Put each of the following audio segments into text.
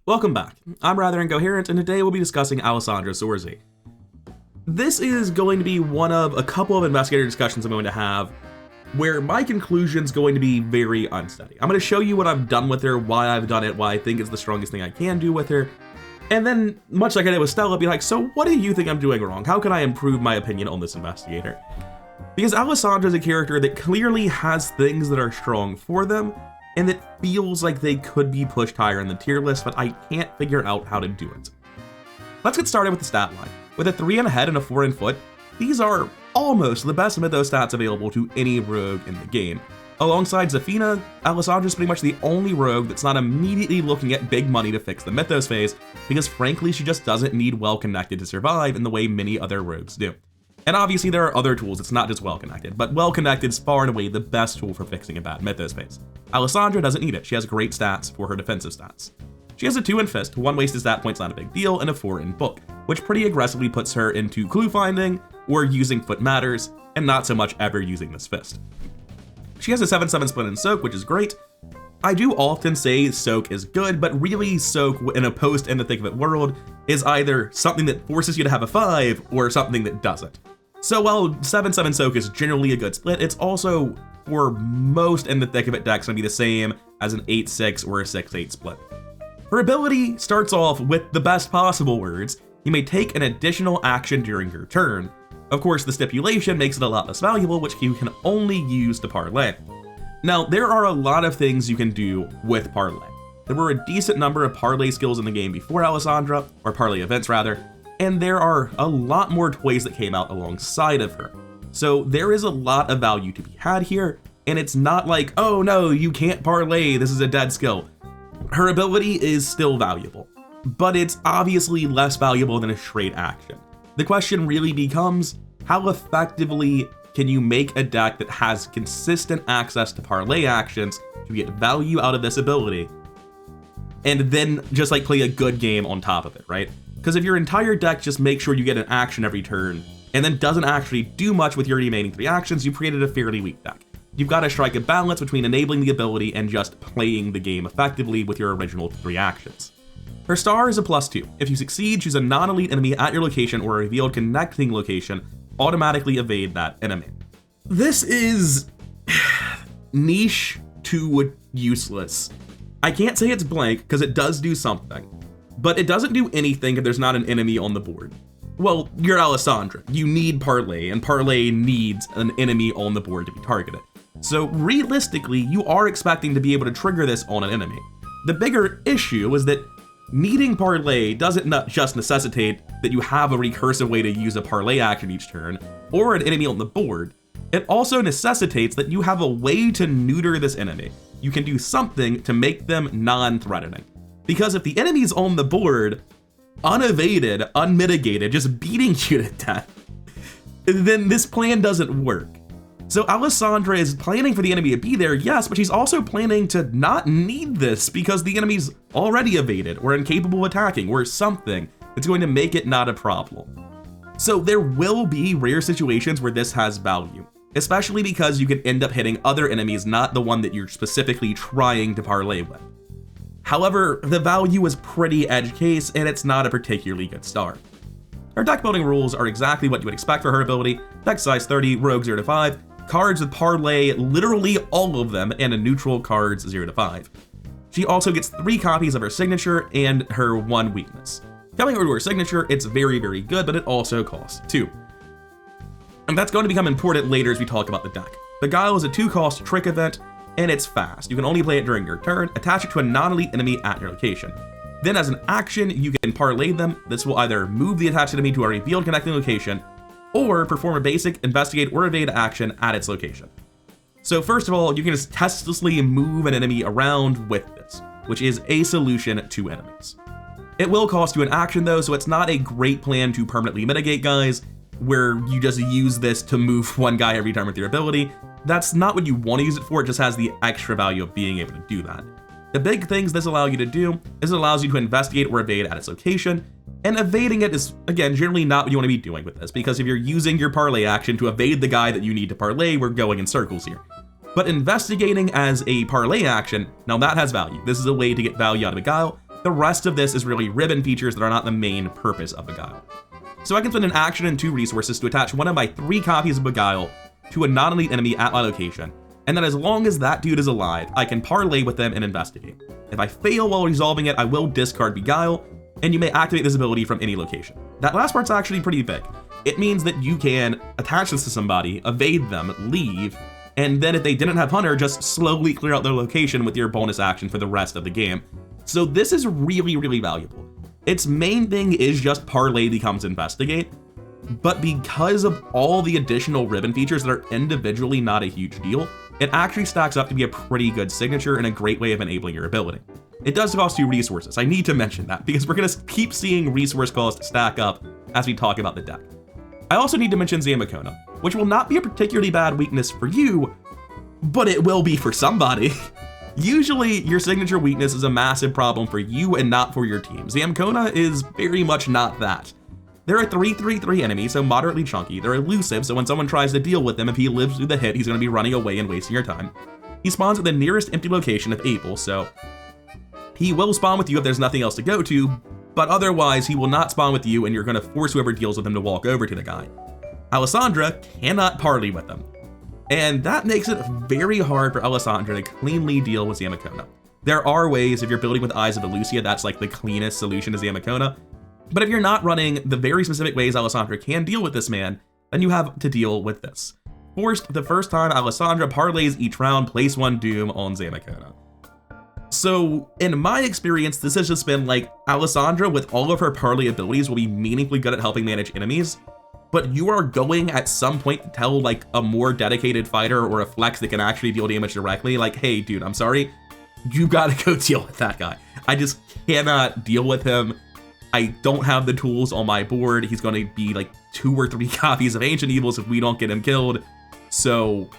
Welcome back. I'm rather Incoherent, and today we'll be discussing Alessandra Zorzi. This is going to be one of a couple of investigator discussions I'm going to have where my conclusion's going to be very unsteady. I'm going to show you what I've done with her, why I've done it, why I think it's the strongest thing I can do with her, and then, much like I did with Stella, be like, so what do you think I'm doing wrong? How can I improve my opinion on this investigator? Because Alessandra is a character that clearly has things that are strong for them, and it feels like they could be pushed higher in the tier list, but I can't figure out how to do it. Let's get started with the stat line. With a 3 in head and a 4 in foot, these are almost the best mythos stats available to any rogue in the game. Alongside Zafina, Alessandra's pretty much the only rogue that's not immediately looking at big money to fix the mythos phase, because frankly she just doesn't need well-connected to survive in the way many other rogues do. And obviously there are other tools, it's not just well-connected, but well-connected is far and away the best tool for fixing a bad mythos phase. Alessandra doesn't need it, she has great stats for her defensive stats. She has a 2 in fist, 1 wasted stat point's not a big deal, and a 4 in book, which pretty aggressively puts her into clue finding, or using foot matters, and not so much ever using this fist. She has a 7/7 split in soak, which is great. I do often say soak is good, but really soak in a post in the thick of it world is either something that forces you to have a 5 or something that doesn't. So while 7/7 soak is generally a good split, it's also, for most in the thick of it decks, going to be the same as an 8/6 or a 6/8 split. Her ability starts off with the best possible words. You may take an additional action during your turn. Of course, the stipulation makes it a lot less valuable, which you can only use to parlay. Now, there are a lot of things you can do with parlay. There were a decent number of parlay skills in the game before Alessandra, or parlay events rather, and there are a lot more toys that came out alongside of her. So there is a lot of value to be had here, and it's not like, oh no, you can't parlay, this is a dead skill. Her ability is still valuable, but it's obviously less valuable than a straight action. The question really becomes, how effectively can you make a deck that has consistent access to parlay actions to get value out of this ability, and then just like play a good game on top of it, right? Because if your entire deck just makes sure you get an action every turn, and then doesn't actually do much with your remaining 3 actions, you've created a fairly weak deck. You've got to strike a balance between enabling the ability and just playing the game effectively with your original 3 actions. Her star is a +2. If you succeed, choose a non-elite enemy at your location or a revealed connecting location, automatically evade that enemy. This is niche to useless. I can't say it's blank because it does do something, but it doesn't do anything if there's not an enemy on the board. Well, you're Alessandra. You need parlay, and parlay needs an enemy on the board to be targeted. So realistically, you are expecting to be able to trigger this on an enemy. The bigger issue is that needing parlay doesn't not just necessitate that you have a recursive way to use a parlay action each turn, or an enemy on the board. It also necessitates that you have a way to neuter this enemy. You can do something to make them non-threatening. Because if the enemy's on the board, unevaded, unmitigated, just beating you to death, then this plan doesn't work. So Alessandra is planning for the enemy to be there, yes, but she's also planning to not need this because the enemy's already evaded or incapable of attacking or something that's going to make it not a problem. So there will be rare situations where this has value, especially because you can end up hitting other enemies, not the one that you're specifically trying to parlay with. However, the value is pretty edge case, and it's not a particularly good start. Her deck building rules are exactly what you would expect for her ability: deck size 30, rogue 0 to 5, cards with parlay, literally all of them, and a neutral cards 0 to 5. She also gets 3 copies of her signature and her 1 weakness. Coming over to her signature, it's very, very good, but it also costs 2. And that's going to become important later as we talk about the deck. Beguile is a 2-cost trick event, and it's fast. You can only play it during your turn, attach it to a non-elite enemy at your location. Then as an action, you can parlay them. This will either move the attached enemy to a revealed connecting location, or perform a basic investigate or evade action at its location. So first of all, you can just testlessly move an enemy around with this, which is a solution to enemies. It will cost you an action though, so it's not a great plan to permanently mitigate guys, where you just use this to move one guy every turn with your ability. That's not what you want to use it for, it just has the extra value of being able to do that. The big things this allows you to do is it allows you to investigate or evade at its location, and evading it is, again, generally not what you want to be doing with this, because if you're using your parlay action to evade the guy that you need to parlay, we're going in circles here. But investigating as a parlay action, now that has value. This is a way to get value out of Beguile, The rest of this is really ribbon features that are not the main purpose of Beguile. So I can spend an action and 2 resources to attach one of my 3 copies of Beguile to a non-elite enemy at my location, and then as long as that dude is alive, I can parlay with them and investigate. If I fail while resolving it, I will discard Beguile, and you may activate this ability from any location. That last part's actually pretty big. It means that you can attach this to somebody, evade them, leave, and then if they didn't have Hunter, just slowly clear out their location with your bonus action for the rest of the game. So this is really, really valuable. Its main thing is just parlay becomes investigate, but because of all the additional ribbon features that are individually not a huge deal, it actually stacks up to be a pretty good signature and a great way of enabling your ability. It does cost 2 resources. I need to mention that because we're going to keep seeing resource cost stack up as we talk about the deck. I also need to mention Zamacona, which will not be a particularly bad weakness for you, but it will be for somebody. Usually, your signature weakness is a massive problem for you and not for your team. Zamacona is very much not that. They're a 3/3/3 enemy, so moderately chunky. They're elusive, so when someone tries to deal with them, if he lives through the hit, he's going to be running away and wasting your time. He spawns at the nearest empty location if able, so he will spawn with you if there's nothing else to go to, but otherwise he will not spawn with you and you're going to force whoever deals with him to walk over to the guy. Alessandra cannot parley with them, and that makes it very hard for Alessandra to cleanly deal with Zamacona. There are ways, if you're building with Eyes of Elucia, that's like the cleanest solution to Zamacona, but if you're not running the very specific ways Alessandra can deal with this man, then you have to deal with this. Forced the first time, Alessandra parlays each round, place 1 Doom on Zamacona. So, in my experience, this has just been like, Alessandra, with all of her parlay abilities, will be meaningfully good at helping manage enemies, but you are going at some point to tell like a more dedicated fighter or a flex that can actually deal damage directly, like, hey dude, I'm sorry, you gotta go deal with that guy. I just cannot deal with him. I don't have the tools on my board. He's gonna be like 2 or 3 copies of Ancient Evils if we don't get him killed. So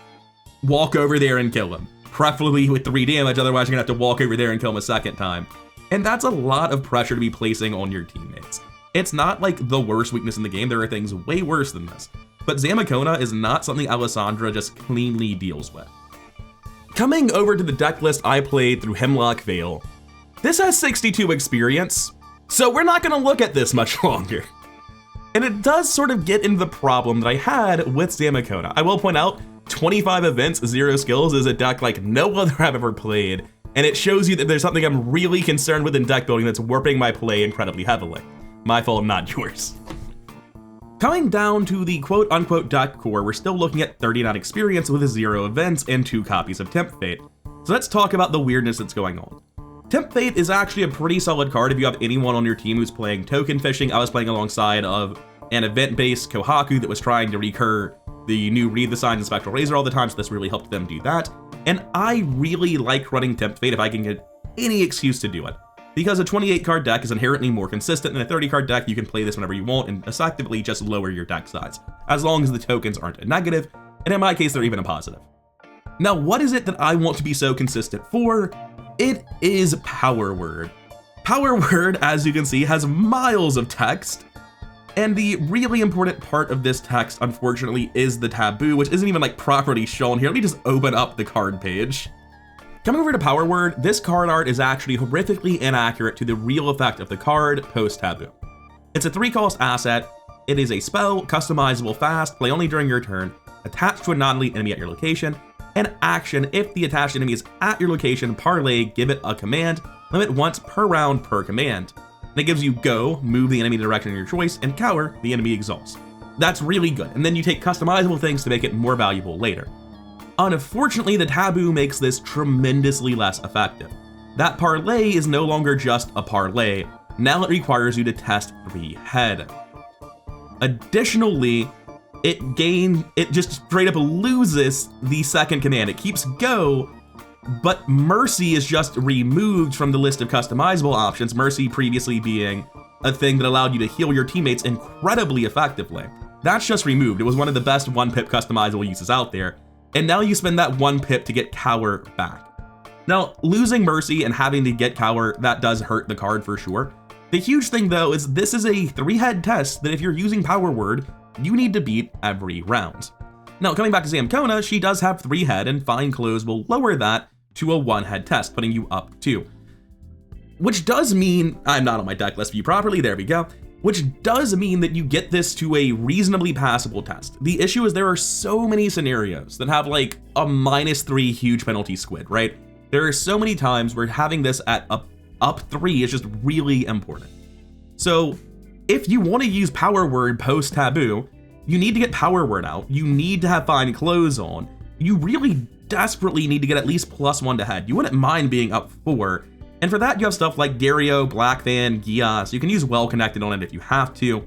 walk over there and kill him. Preferably with 3 damage, otherwise you're gonna have to walk over there and kill him a second time. And that's a lot of pressure to be placing on your teammates. It's not like the worst weakness in the game, there are things way worse than this. But Zamacona is not something Alessandra just cleanly deals with. Coming over to the deck list I played through Hemlock Vale, this has 62 experience, so we're not gonna look at this much longer. And it does sort of get into the problem that I had with Zamacona. I will point out, 25 events, 0 skills is a deck like no other I've ever played, and it shows you that there's something I'm really concerned with in deck building that's warping my play incredibly heavily. My fault, not yours. Coming down to the quote-unquote deck core, we're still looking at 39 experience with 0 events and 2 copies of Tempt Fate. So let's talk about the weirdness that's going on. Tempt Fate is actually a pretty solid card if you have anyone on your team who's playing token fishing. I was playing alongside of an event-based Kohaku that was trying to recur the new Read the Signs and Spectral Razor all the time, so this really helped them do that. And I really like running Tempt Fate if I can get any excuse to do it. Because a 28 card deck is inherently more consistent than a 30 card deck, you can play this whenever you want and effectively just lower your deck size, as long as the tokens aren't a negative, and in my case they're even a positive. Now what is it that I want to be so consistent for? It is Power Word. Power Word, as you can see, has miles of text, and the really important part of this text, unfortunately, is the taboo, which isn't even like properly shown here. Let me just open up the card page. Coming over to Power Word, this card art is actually horrifically inaccurate to the real effect of the card post-taboo. It's a 3-cost asset, it is a spell, customizable fast, play only during your turn, attached to a non-elite enemy at your location, and action, if the attached enemy is at your location, parlay, give it a command, limit once per round per command. And it gives you go, move the enemy in the direction of your choice, and cower, the enemy exhausts. That's really good, and then you take customizable things to make it more valuable later. Unfortunately, the taboo makes this tremendously less effective. That parlay is no longer just a parlay, now it requires you to test 3 head. Additionally, it just straight up loses the second command. It keeps go, but Mercy is just removed from the list of customizable options, Mercy previously being a thing that allowed you to heal your teammates incredibly effectively. That's just removed. It was one of the best 1-pip customizable uses out there, and now you spend that 1 pip to get Cower back. Now, losing Mercy and having to get Cower, that does hurt the card for sure. The huge thing though is this is a 3-head test that if you're using Power Word, you need to beat every round. Now, coming back to Zamacona, she does have 3 head, and Fine Clothes will lower that to a 1-head test, putting you up 2. which does mean I'm not on my deck list view properly. There we go. Which does mean that you get this to a reasonably passable test. The issue is there are so many scenarios that have like a -3 huge penalty squid, right? There are so many times where having this at up 3 is just really important. So if you want to use Power Word post taboo, you need to get Power Word out. You need to have Fine Clothes on. You really desperately need to get at least +1 to head. You wouldn't mind being up 4. And for that, you have stuff like Dario, Black Van, Gias. You can use Well Connected on it if you have to.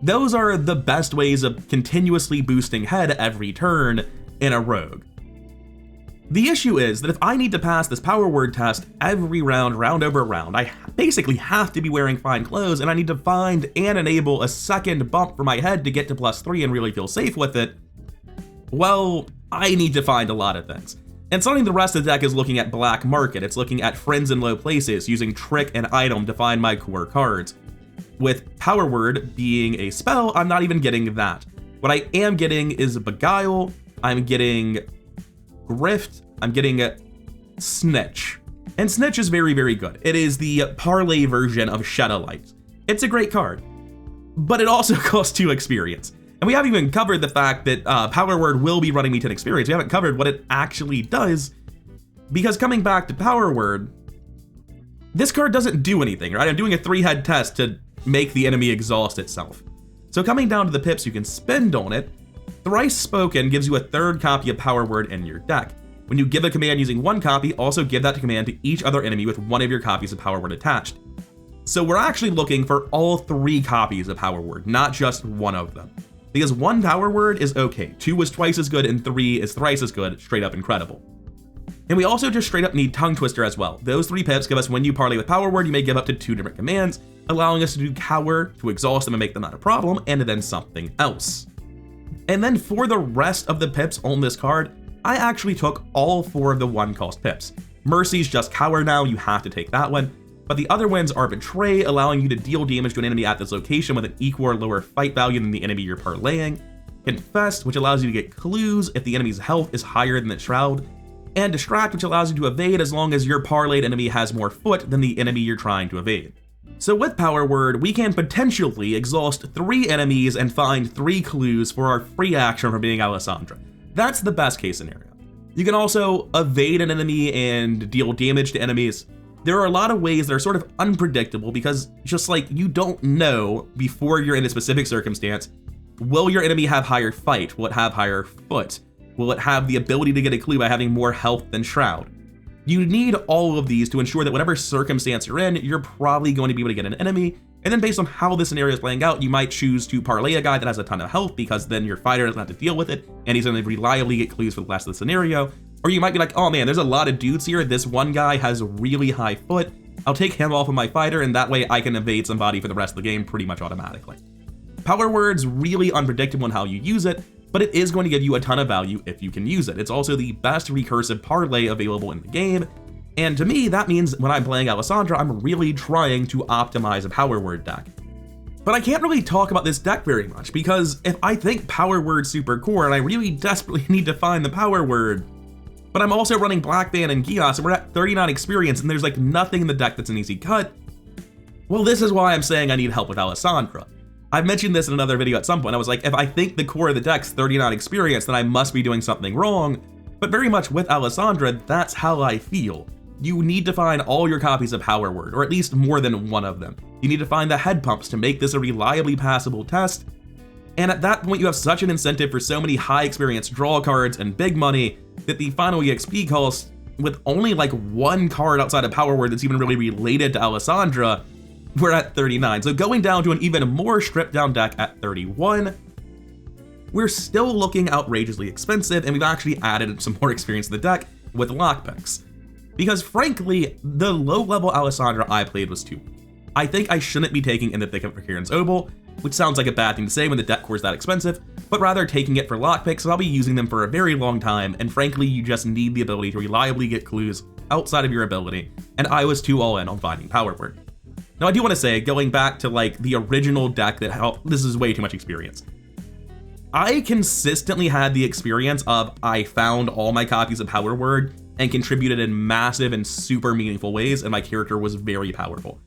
Those are the best ways of continuously boosting head every turn in a rogue. The issue is that if I need to pass this Power Word test every round, round over round, I basically have to be wearing Fine Clothes, and I need to find and enable a second bump for my head to get to +3 and really feel safe with it. Well, I need to find a lot of things. And something the rest of the deck is looking at Black Market. It's looking at Friends in Low Places, using Trick and Item to find my core cards. With Power Word being a spell, I'm not even getting that. What I am getting is Beguile, I'm getting Grift, I'm getting Snitch. And Snitch is very, very good. It is the parlay version of Shadowlight. It's a great card, but it also costs 2 experience. And we haven't even covered the fact that Power Word will be running me 10 experience. We haven't covered what it actually does, because coming back to Power Word, this card doesn't do anything, right? I'm doing a 3-head test to make the enemy exhaust itself. So coming down to the pips you can spend on it, Thrice Spoken gives you a 3rd copy of Power Word in your deck. When you give a command using 1 copy, also give that command to each other enemy with 1 of your copies of Power Word attached. So we're actually looking for all 3 copies of Power Word, not just 1 of them. Because 1 Power Word is okay, 2 is twice as good, and 3 is thrice as good, straight up incredible. And we also just straight up need Tongue Twister as well. Those 3 pips give us when you parlay with Power Word, you may give up to 2 different commands, allowing us to do Cower to exhaust them and make them not a problem, and then something else. And then for the rest of the pips on this card, I actually took all 4 of the 1-cost pips. Mercy's just Cower now, you have to take that one. But the other ones are Betray, allowing you to deal damage to an enemy at this location with an equal or lower fight value than the enemy you're parlaying. Confess, which allows you to get clues if the enemy's health is higher than the Shroud. And Distract, which allows you to evade as long as your parlayed enemy has more foot than the enemy you're trying to evade. So with Power Word, we can potentially exhaust 3 enemies and find 3 clues for our free action from being Alessandra. That's the best case scenario. You can also evade an enemy and deal damage to enemies. There are a lot of ways that are sort of unpredictable because just like you don't know before you're in a specific circumstance, will your enemy have higher fight? Will it have higher foot? Will it have the ability to get a clue by having more health than Shroud? You need all of these to ensure that whatever circumstance you're in, you're probably going to be able to get an enemy. And then based on how the scenario is playing out, you might choose to parlay a guy that has a ton of health because then your fighter doesn't have to deal with it and he's going to reliably get clues for the rest of the scenario. Or you might be like, oh man, there's a lot of dudes here. This one guy has really high foot. I'll take him off of my fighter and that way I can evade somebody for the rest of the game pretty much automatically. Power Word's really unpredictable in how you use it, but it is going to give you a ton of value if you can use it. It's also the best recursive parlay available in the game. And to me, that means when I'm playing Alessandra, I'm really trying to optimize a Power Word deck. But I can't really talk about this deck very much because if I think Power Word's super core and I really desperately need to find the Power Word, but I'm also running Black Van and Gias and we're at 39 experience and there's like nothing in the deck that's an easy cut, well, this is why I'm saying I need help with Alessandra. I've mentioned this in another video at some point. I was like, if I think the core of the deck's 39 experience, then I must be doing something wrong. But very much with Alessandra, that's how I feel. You need to find all your copies of Power Word, or at least more than one of them. You need to find the head pumps to make this a reliably passable test. And at that point, you have such an incentive for so many high experience draw cards and big money that the final EXP cost, with only like 1 card outside of Power Word that's even really related to Alessandra, we're at 39. So going down to an even more stripped down deck at 31, we're still looking outrageously expensive, and we've actually added some more experience to the deck with lockpicks. Because frankly, the low-level Alessandra I played was too weak. I think I shouldn't be taking In the Thick of Incoherent's Obel, which sounds like a bad thing to say when the deck core is that expensive, but rather taking it for lockpicks, and I'll be using them for a very long time, and frankly, you just need the ability to reliably get clues outside of your ability, and I was too all in on finding Power Word. Now I do want to say, going back to like the original deck that helped, this is way too much experience. I consistently had the experience of I found all my copies of Power Word and contributed in massive and super meaningful ways, and my character was very powerful.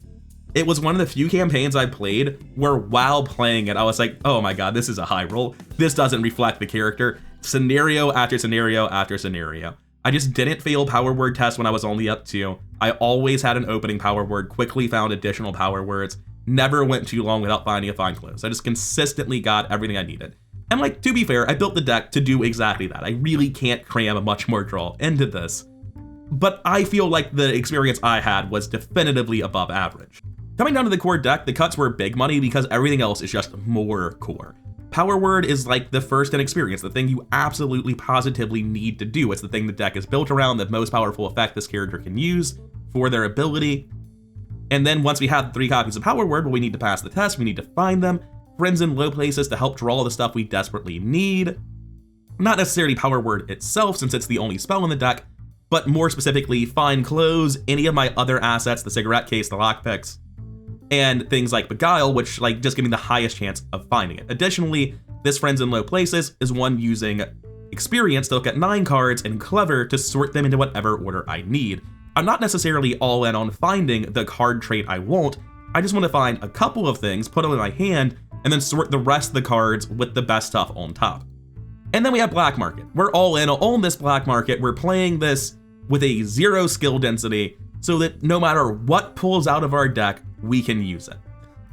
It was one of the few campaigns I played where while playing it, I was like, oh my god, this is a high roll. This doesn't reflect the character. Scenario after scenario after scenario. I just didn't fail power word tests when I was only up 2. I always had an opening power word, quickly found additional power words, never went too long without finding a fine close. I just consistently got everything I needed. And like, to be fair, I built the deck to do exactly that. I really can't cram a much more draw into this. But I feel like the experience I had was definitively above average. Coming down to the core deck, the cuts were big money because everything else is just more core. Power word is like the first in experience, the thing you absolutely positively need to do. It's the thing the deck is built around, the most powerful effect this character can use for their ability. And then once we have 3 copies of power word, well, we need to pass the test, we need to find them, friends in low places to help draw the stuff we desperately need. Not necessarily power word itself, since it's the only spell in the deck, but more specifically, find clothes, any of my other assets, the cigarette case, the lockpicks, and things like Beguile, which like just give me the highest chance of finding it. Additionally, this Friends in Low Places is one using Experience to look at 9 cards and Clever to sort them into whatever order I need. I'm not necessarily all in on finding the card trait I want, I just want to find a couple of things, put them in my hand, and then sort the rest of the cards with the best stuff on top. And then we have Black Market. We're all in on this Black Market. We're playing this with a 0 skill density so that no matter what pulls out of our deck, we can use it.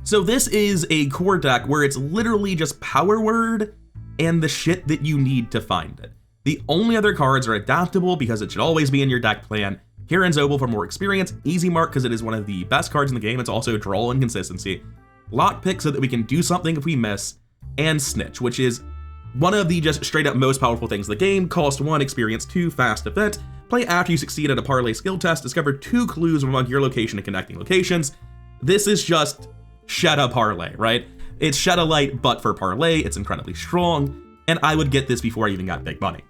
So this is a core deck where it's literally just power word and the shit that you need to find it. The only other cards are adaptable because it should always be in your deck plan. Kieran's Oval for more experience, Easy Mark because it is one of the best cards in the game, it's also draw and consistency, Lockpick so that we can do something if we miss, and Snitch, which is one of the just straight up most powerful things in the game. Cost 1, experience 2, fast event, play after you succeed at a parlay skill test, discover 2 clues among your location and connecting locations. This is just Shedda Parlay, right? It's Shedda Light, but for Parlay, it's incredibly strong, and I would get this before I even got big money.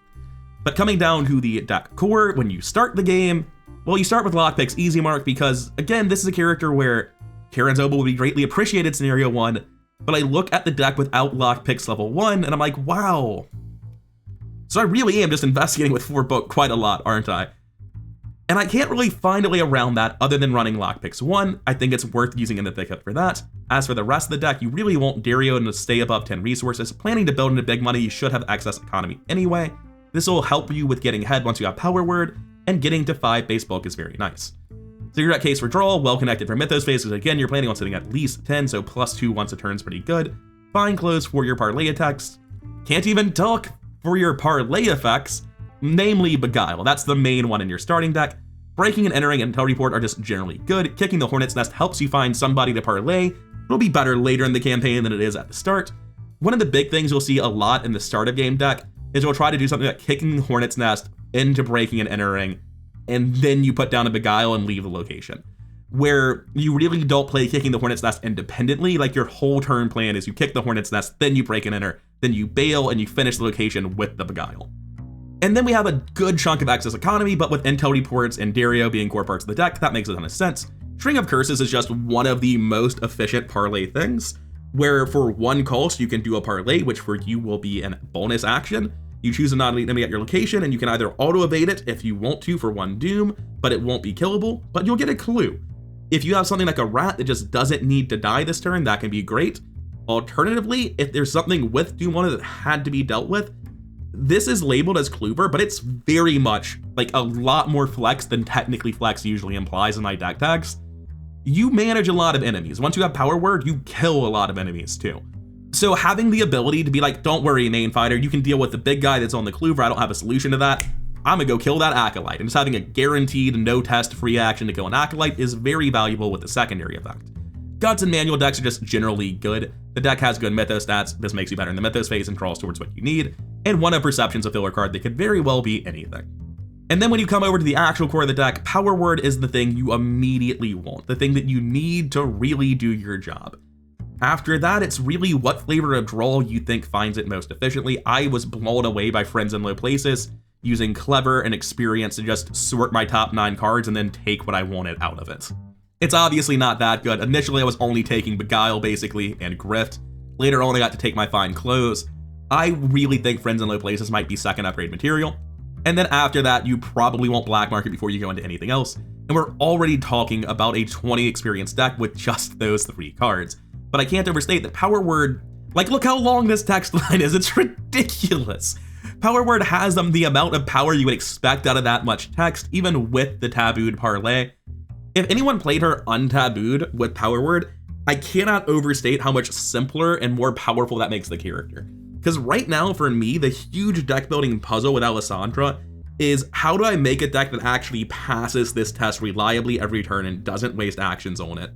But coming down to the deck core, when you start the game, well, you start with Lockpick's Easy Mark because, again, this is a character where Kieran's Oval would be greatly appreciated scenario 1, but I look at the deck without Lockpicks level 1, and I'm like, wow. So I really am just investigating with 4 book quite a lot, aren't I? And I can't really find a way around that other than running Lockpicks 1. I think it's worth using in the thicket for that. As for the rest of the deck, you really want Dario to stay above 10 resources. Planning to build into big money, you should have excess economy anyway. This will help you with getting ahead once you have power word, and getting to 5 base bulk is very nice. Cigarette case for draw, well connected for Mythos phase, because again, you're planning on sitting at least 10, so +2 once a turn's pretty good. Fine clothes for your parlay attacks. Can't even talk for your parlay effects, namely Beguile. That's the main one in your starting deck. Breaking and entering and intel report are just generally good. Kicking the Hornet's Nest helps you find somebody to parlay. It'll be better later in the campaign than it is at the start. One of the big things you'll see a lot in the start of game deck is we'll try to do something like kicking the Hornet's Nest into breaking and entering, and then you put down a Beguile and leave the location. Where you really don't play kicking the Hornet's Nest independently, like your whole turn plan is you kick the Hornet's Nest, then you break and enter, then you bail and you finish the location with the Beguile. And then we have a good chunk of excess economy, but with intel reports and Dario being core parts of the deck, that makes a ton of sense. String of Curses is just one of the most efficient parlay things, where for 1 cost you can do a parlay, which for you will be a bonus action. You choose a non-elite enemy at your location, and you can either auto-evade it if you want to for 1 doom, but it won't be killable, but you'll get a clue. If you have something like a rat that just doesn't need to die this turn, that can be great. Alternatively, if there's something with doom on it that had to be dealt with, this is labeled as Kluber, but it's very much like a lot more flex than technically flex usually implies in my deck tags. You manage a lot of enemies. Once you have power word, you kill a lot of enemies too. So having the ability to be like, don't worry, main fighter, you can deal with the big guy that's on the Kluber. I don't have a solution to that. I'm gonna go kill that Acolyte. And just having a guaranteed no test free action to kill an Acolyte is very valuable with the secondary effect. Guts and manual decks are just generally good. The deck has good Mythos stats. This makes you better in the Mythos phase and draws towards what you need. And one of Perception's a filler card that could very well be anything. And then when you come over to the actual core of the deck, Power Word is the thing you immediately want, the thing that you need to really do your job. After that, it's really what flavor of draw you think finds it most efficiently. I was blown away by Friends in Low Places, using Clever and Experience to just sort my top 9 cards and then take what I wanted out of it. It's obviously not that good. Initially, I was only taking Beguile, basically, and Grift. Later on, I got to take my Fine Clothes. I really think Friends in Low Places might be second upgrade material. And then after that, you probably won't black market before you go into anything else. And we're already talking about a 20 experience deck with just those 3 cards. But I can't overstate that Power Word, like, look how long this text line is. It's ridiculous. Power Word has the amount of power you would expect out of that much text, even with the tabooed parlay. If anyone played her untabooed with Power Word, I cannot overstate how much simpler and more powerful that makes the character. Because right now, for me, the huge deck building puzzle with Alessandra is how do I make a deck that actually passes this test reliably every turn and doesn't waste actions on it?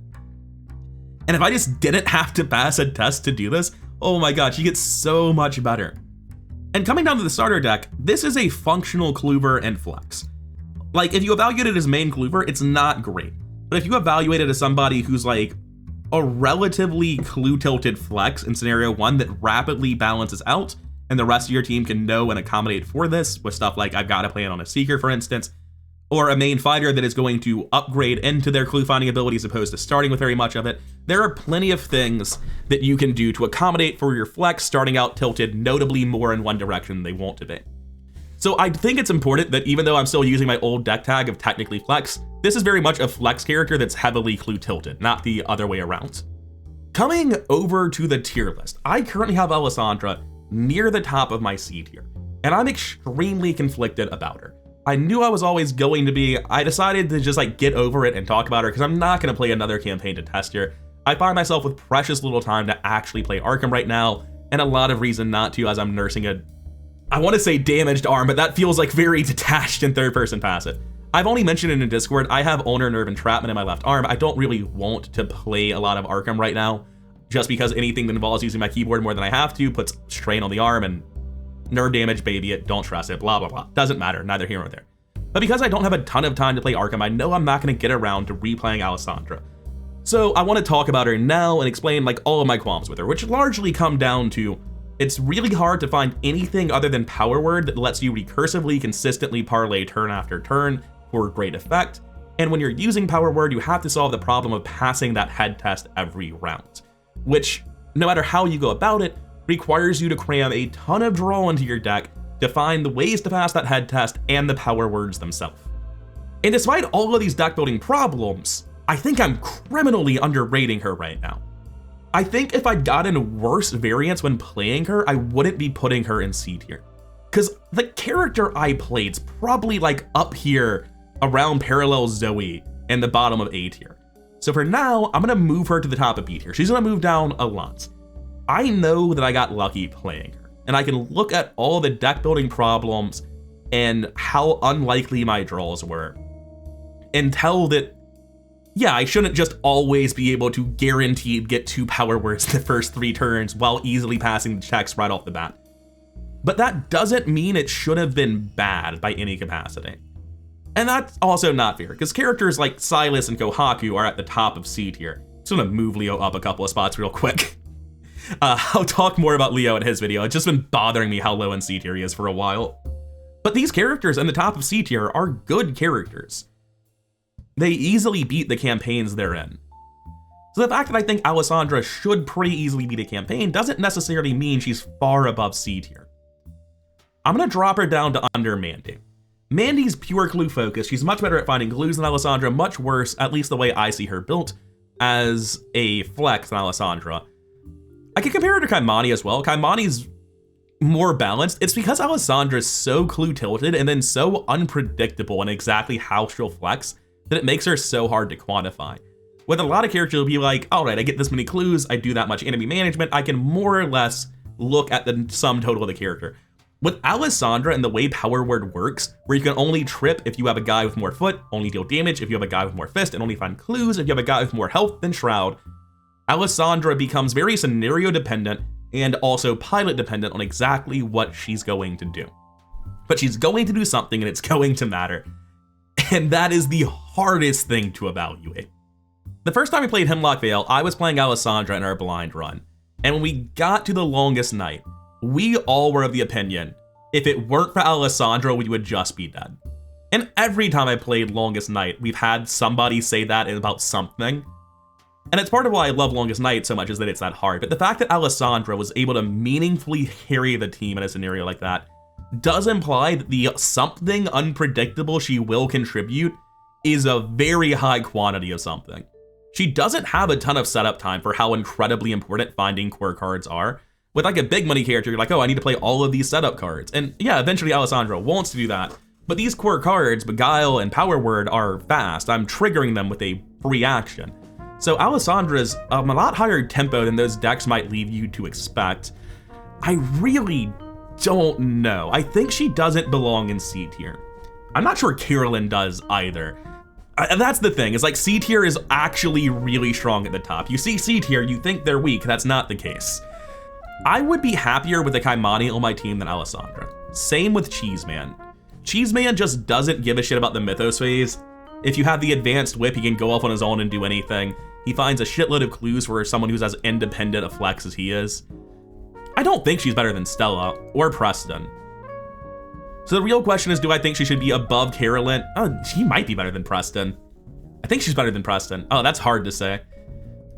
And if I just didn't have to pass a test to do this, oh my god, she gets so much better. And coming down to the starter deck, this is a functional Clover and Flex. Like, if you evaluate it as main Clover, it's not great. But if you evaluate it as somebody who's like a relatively clue-tilted Flex in scenario 1 that rapidly balances out, and the rest of your team can know and accommodate for this with stuff like I've got to plan on a Seeker, for instance, or a main fighter that is going to upgrade into their clue finding ability as opposed to starting with very much of it, there are plenty of things that you can do to accommodate for your Flex starting out tilted notably more in one direction than they want to be. So I think it's important that even though I'm still using my old deck tag of technically Flex, this is very much a Flex character that's heavily clue tilted, not the other way around. Coming over to the tier list, I currently have Alessandra near the top of my C tier, and I'm extremely conflicted about her. I knew I was always going to be. I decided to just like get over it and talk about her because I'm not going to play another campaign to test her. I find myself with precious little time to actually play Arkham right now, and a lot of reason not to as I'm nursing a, I want to say damaged arm, but that feels like very detached and third person passive. I've only mentioned it in Discord, I have ulnar nerve entrapment in my left arm. I don't really want to play a lot of Arkham right now, just because anything that involves using my keyboard more than I have to puts strain on the arm, and nerve damage, baby it, don't stress it, blah, blah, blah. Doesn't matter, neither here nor there. But because I don't have a ton of time to play Arkham, I know I'm not going to get around to replaying Alessandra. So I want to talk about her now and explain like all of my qualms with her, which largely come down to it's really hard to find anything other than Power Word that lets you recursively consistently parlay turn after turn for great effect. And when you're using Power Word, you have to solve the problem of passing that head test every round, which no matter how you go about it, requires you to cram a ton of draw into your deck to find the ways to pass that head test and the Power Words themselves. And despite all of these deck building problems, I think I'm criminally underrating her right now. I think if I'd gotten worse variants when playing her, I wouldn't be putting her in C tier. Because the character I played's probably like up here around Parallel Zoe and the bottom of A tier. So for now, I'm gonna move her to the top of B tier. She's gonna move down a lot. I know that I got lucky playing her, and I can look at all the deck building problems and how unlikely my draws were, and tell that, yeah, I shouldn't just always be able to guaranteed get 2 Power Words the first 3 turns while easily passing the checks right off the bat. But that doesn't mean it should have been bad by any capacity. And that's also not fair, because characters like Silas and Kohaku are at the top of C tier. Just gonna move Leo up a couple of spots real quick. I'll talk more about Leo in his video. It's just been bothering me how low in C tier he is for a while. But these characters in the top of C tier are good characters. They easily beat the campaigns they're in. So the fact that I think Alessandra should pretty easily beat a campaign doesn't necessarily mean she's far above C tier. I'm gonna drop her down to under Mandy. Mandy's pure clue focus. She's much better at finding clues than Alessandra, much worse, at least the way I see her built, as a flex than Alessandra. I could compare her to Kaimani as well. Kaimani's more balanced. It's because Alessandra's so clue tilted and then so unpredictable in exactly how she'll flex that it makes her so hard to quantify. With a lot of characters, you'll be like, all right, I get this many clues, I do that much enemy management, I can more or less look at the sum total of the character. With Alessandra and the way Power Word works, where you can only trip if you have a guy with more foot, only deal damage if you have a guy with more fist, and only find clues if you have a guy with more health than Shroud, Alessandra becomes very scenario dependent and also pilot dependent on exactly what she's going to do. But she's going to do something and it's going to matter. And that is the hardest thing to evaluate. The first time we played Hemlock Vale, I was playing Alessandra in our blind run. And when we got to the longest night, we all were of the opinion, if it weren't for Alessandra, we would just be dead. And every time I played Longest Night, we've had somebody say that about something. And it's part of why I love Longest Night so much is that it's that hard. But the fact that Alessandra was able to meaningfully carry the team in a scenario like that does imply that the something unpredictable she will contribute is a very high quantity of something. She doesn't have a ton of setup time for how incredibly important finding core cards are. With like a big money character, you're like, oh, I need to play all of these setup cards. And yeah, eventually Alessandra wants to do that. But these core cards, Beguile and Power Word, are fast. I'm triggering them with a free action. So Alessandra's a lot higher tempo than those decks might leave you to expect. I really don't know. I think she doesn't belong in C tier. I'm not sure Carolyn does either. That's the thing, is like C tier is actually really strong at the top. You see C tier, you think they're weak. That's not the case. I would be happier with a Kaimani on my team than Alessandra. Same with Cheeseman. Cheeseman just doesn't give a shit about the Mythos phase. If you have the advanced whip, he can go off on his own and do anything. He finds a shitload of clues for someone who's as independent a flex as he is. I don't think she's better than Stella or Preston. So the real question is, do I think she should be above Carolyn? Oh, she might be better than Preston. I think she's better than Preston. Oh, that's hard to say.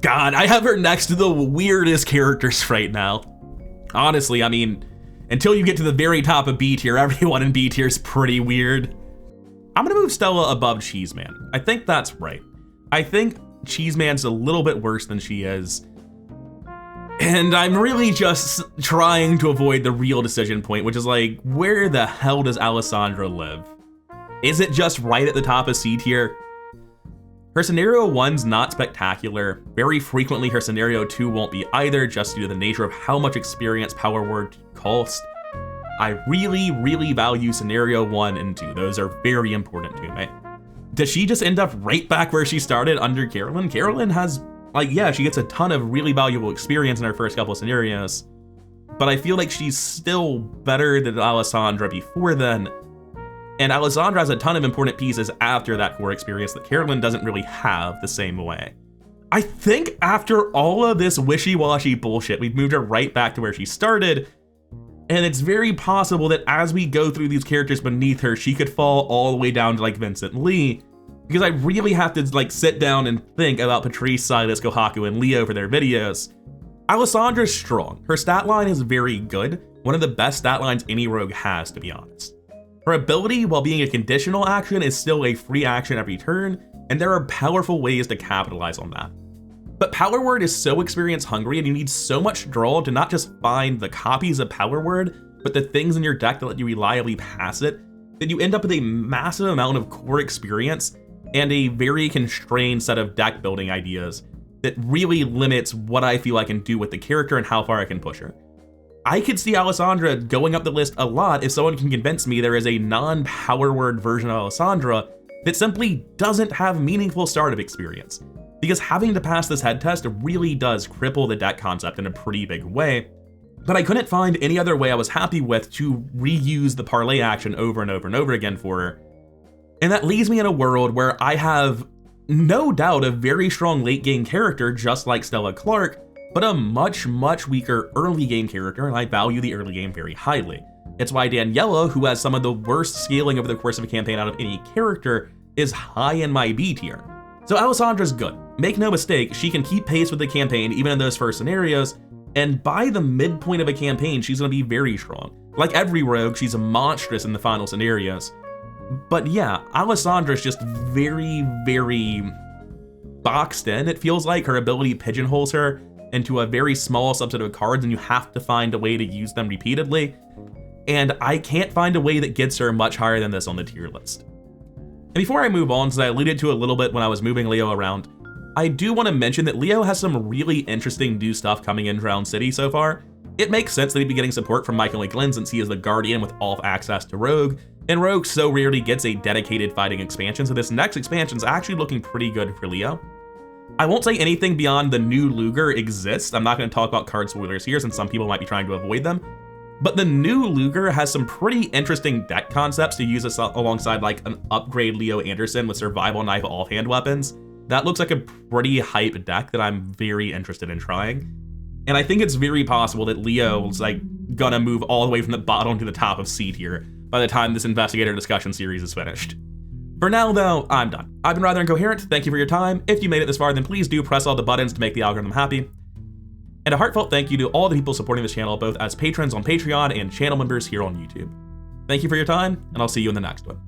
God, I have her next to the weirdest characters right now. Honestly, I mean, until you get to the very top of B tier, everyone in B tier is pretty weird. I'm gonna move Stella above Cheeseman. I think that's right. I think Cheeseman's a little bit worse than she is. And I'm really just trying to avoid the real decision point, which is like, where the hell does Alessandra live? Is it just right at the top of C tier? Her scenario 1's not spectacular. Very frequently her scenario 2 won't be either, just due to the nature of how much experience Power Word cost. I really, really value scenario 1 and 2. Those are very important to me. Does she just end up right back where she started under Carolyn? Carolyn has, like, yeah, she gets a ton of really valuable experience in her first couple of scenarios, but I feel like she's still better than Alessandra before then. And Alessandra has a ton of important pieces after that core experience that Carolyn doesn't really have the same way. I think after all of this wishy-washy bullshit, we've moved her right back to where she started, and it's very possible that as we go through these characters beneath her, she could fall all the way down to like Vincent Lee, because I really have to like sit down and think about Patrice, Silas, Kohaku, and Leo for their videos. Alessandra's strong. Her stat line is very good, one of the best stat lines any rogue has, to be honest. Her ability, while being a conditional action, is still a free action every turn, and there are powerful ways to capitalize on that. But Power Word is so experience hungry, and you need so much draw to not just find the copies of Power Word, but the things in your deck that let you reliably pass it, that you end up with a massive amount of core experience and a very constrained set of deck building ideas that really limits what I feel I can do with the character and how far I can push her. I could see Alessandra going up the list a lot if someone can convince me there is a non-Power Word version of Alessandra that simply doesn't have meaningful startup experience. Because having to pass this head test really does cripple the deck concept in a pretty big way. But I couldn't find any other way I was happy with to reuse the parlay action over and over and over again for her. And that leaves me in a world where I have no doubt a very strong late game character just like Stella Clark, but a much, much weaker early game character, and I value the early game very highly. It's why Daniela, who has some of the worst scaling over the course of a campaign out of any character, is high in my B tier. So Alessandra's good. Make no mistake, she can keep pace with the campaign even in those first scenarios, and by the midpoint of a campaign, she's gonna be very strong. Like every rogue, she's monstrous in the final scenarios. But yeah, Alessandra's just very, very boxed in. It feels like her ability pigeonholes her into a very small subset of cards, and you have to find a way to use them repeatedly. And I can't find a way that gets her much higher than this on the tier list. And before I move on, as I alluded to a little bit when I was moving Leo around, I do want to mention that Leo has some really interesting new stuff coming in Drowned City so far. It makes sense that he'd be getting support from Michael McGlynn since he is the Guardian with all access to Rogue, and Rogue so rarely gets a dedicated fighting expansion, so this next expansion is actually looking pretty good for Leo. I won't say anything beyond the new Luger exists. I'm not going to talk about card spoilers here since some people might be trying to avoid them. But the new Luger has some pretty interesting deck concepts to use alongside like an upgrade Leo Anderson with Survival Knife offhand weapons. That looks like a pretty hype deck that I'm very interested in trying. And I think it's very possible that Leo's like gonna move all the way from the bottom to the top of C tier by the time this investigator discussion series is finished. For now though, I'm done. I've been rather incoherent. Thank you for your time. If you made it this far, then please do press all the buttons to make the algorithm happy. And a heartfelt thank you to all the people supporting this channel, both as patrons on Patreon and channel members here on YouTube. Thank you for your time, and I'll see you in the next one.